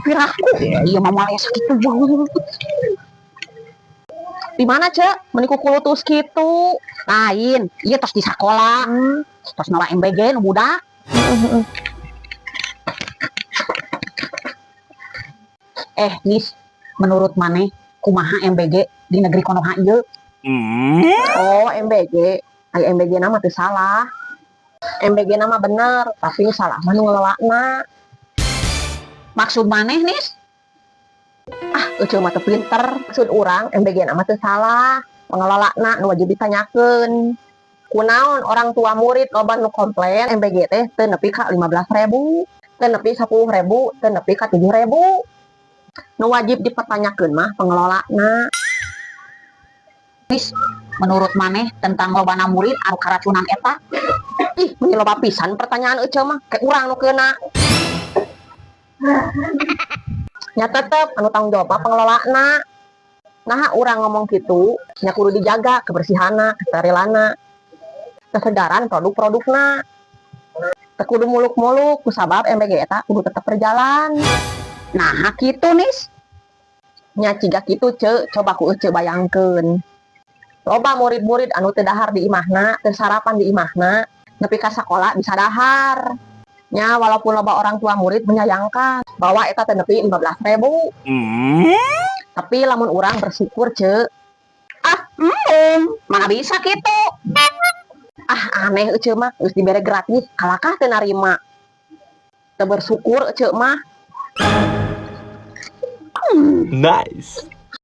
piraku iya mama ya sakit banget. Di mana cek meniku kulutus gitu lain iya tos di sekolah tos nawa MBG nu budak. Nis menurut maneh kumaha MBG di negeri Konoha ieu? Oh MBG ay MBG nama teu salah, MBG nama bener tapi salah mah nu ngelolana. Maksud maneh Nis? Euceul mah teu pinter. Maksud urang MBG nama teu salah, pengelolana nu wajib ditanyakeun. Kunaon orang tua murid loba nu komplain MBG teh teu nepi ka 15.000, teu nepi 10.000, teu nepi ka 7.000. Nu wajib dipertanyakeun mah pengelolana. Nis, menurut maneh tentang lobana murid anu karacunan eta? Ih, mun loba pisan pertanyaan euceul mah, kayak urang nu keuna. Nya tetep anu tanggung jawab pengelolana. Nah, urang ngomong gitu, nya kudu dijaga kebersihanna, kesterilanna, kesegaran produk-produkna. Teu kudu muluk-muluk, kusabab MBG eta kudu tetep berjalan. Nah, kitu Nis. Nya ciga kitu ceu, coba ku euceul bayangkeun. Loba murid-murid anu teu dahar di imahna, teu sarapan di imahna, nepi ka sakola bisa dahar. Nya walaupun loba orang tua murid menyayangkan bahwa eta teu nepi 15.000. Tapi lamun urang bersyukur ceu. Mana bisa kitu. Aneh euceul mah geus dibere gratis, kalakah teu narima. Teu bersyukur euceul mah. Nice.